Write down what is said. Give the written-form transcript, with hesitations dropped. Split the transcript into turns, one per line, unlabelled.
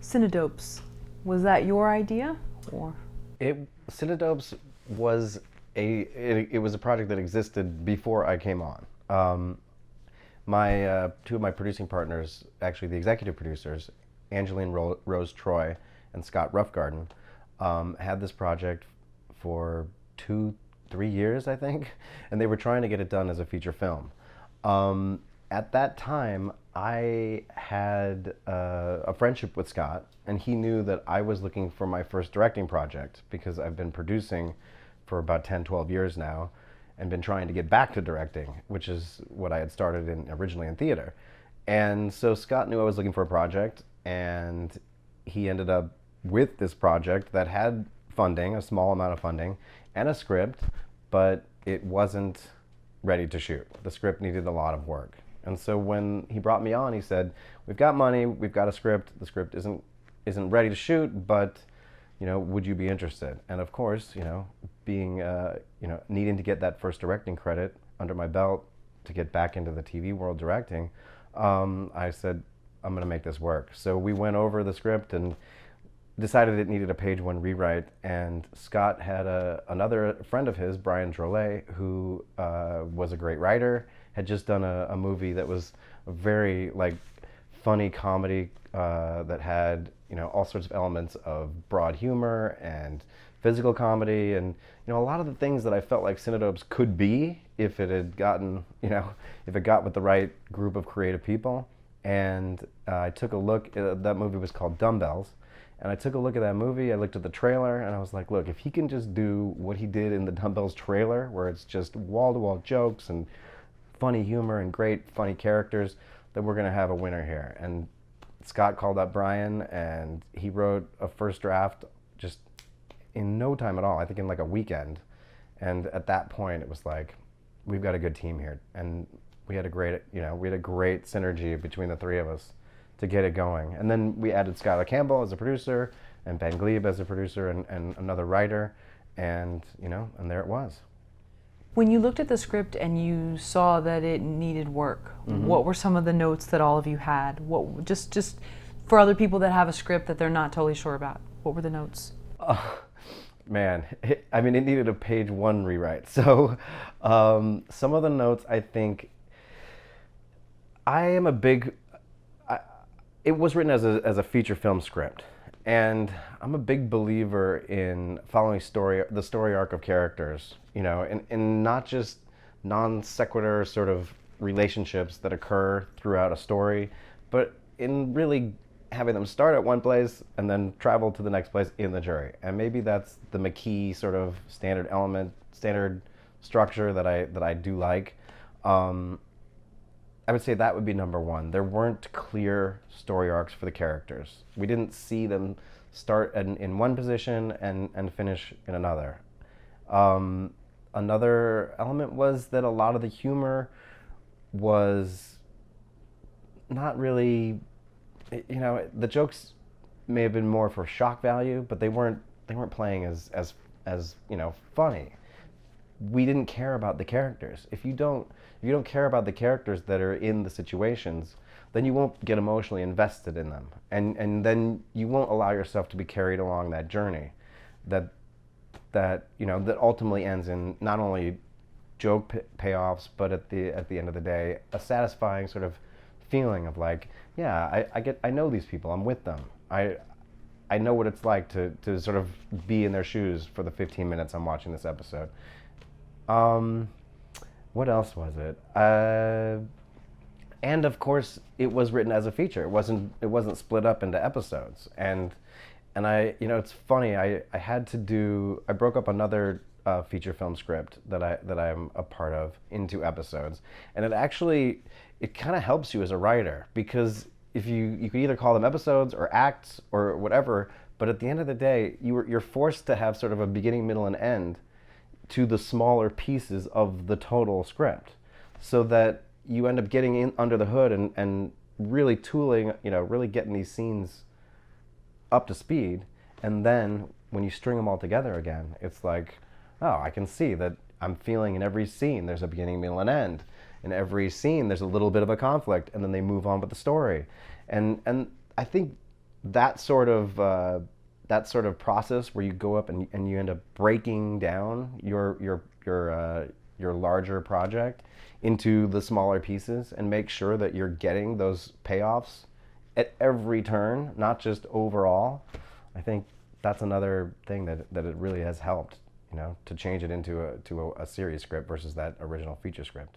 CINEDOPES, was that your idea? Or
CINEDOPES was it was a project that existed before I came on. My two of my producing partners, actually the executive producers, Angeline Rose Troy and Scott Roughgarden, had this project for 2-3 years, I think, and they were trying to get it done as a feature film. At that time, I had a friendship with Scott, and he knew that I was looking for my first directing project because I've been producing for about 10, 12 years now and been trying to get back to directing, which is what I had started originally in theater. And so Scott knew I was looking for a project, and he ended up with this project that had funding, a small amount of funding, and a script, but it wasn't ready to shoot. The script needed a lot of work. And so when he brought me on, he said, "We've got money, we've got a script. The script isn't ready to shoot, but would you be interested?" And of course, being needing to get that first directing credit under my belt to get back into the TV world directing, I said, "I'm going to make this work." So we went over the script and decided it needed a page one rewrite, and Scott had another friend of his, Brian Drolet, who was a great writer, had just done a movie that was a very funny comedy that had all sorts of elements of broad humor and physical comedy, and a lot of the things that I felt like CINEDOPES could be if it had gotten if it got with the right group of creative people. And I took a look. That movie was called Dumbbells. And I took a look at that movie, I looked at the trailer, and I was like, look, if he can just do what he did in the Dumbbells trailer, where it's just wall-to-wall jokes and funny humor and great funny characters, then we're going to have a winner here. And Scott called up Brian, and he wrote a first draft just in no time at all, I think in a weekend. And at that point, it was like, we've got a good team here. And we had a great synergy between the three of us to get it going. And then we added Skylar Campbell as a producer and Ben Glebe as a producer and another writer, and and there it was.
when you looked at the script and you saw that it needed work,
Mm-hmm.
what were some of the notes that all of you had? What just for other people that have a script that they're not totally sure about, what were the notes?
Man, it needed a page one rewrite. So some of the notes, I think, it was written as a feature film script, and I'm a big believer in following the story arc of characters, and not just non sequitur sort of relationships that occur throughout a story, but in really having them start at one place and then travel to the next place in the jury. And maybe that's the McKee sort of standard structure that I do like. I would say that would be number one. There weren't clear story arcs for the characters. We didn't see them start in one position and finish in another. Another element was that a lot of the humor was not really, the jokes may have been more for shock value, but they weren't playing as funny. We didn't care about the characters. If you don't care about the characters that are in the situations, then you won't get emotionally invested in them, and then you won't allow yourself to be carried along that journey that ultimately ends in not only joke payoffs, but at the end of the day, a satisfying sort of feeling of I know these people, I'm with them, I know what it's like to sort of be in their shoes for the 15 minutes I'm watching this episode. What else was it? And of course, it was written as a feature. It wasn't split up into episodes. And I, it's funny. I broke up another feature film script that I'm a part of into episodes, and it kind of helps you as a writer, because if you could either call them episodes or acts or whatever, but at the end of the day, you're forced to have sort of a beginning, middle, and end to the smaller pieces of the total script, so that you end up getting in under the hood and really tooling, really getting these scenes up to speed. And then when you string them all together again, it's like, oh, I can see that I'm feeling in every scene there's a beginning, middle, and end. In every scene there's a little bit of a conflict, and then they move on with the story. And I think that sort of process where you go up and you end up breaking down your larger project into the smaller pieces and make sure that you're getting those payoffs at every turn, not just overall. I think that's another thing that it really has helped, to change it into a series script versus that original feature script.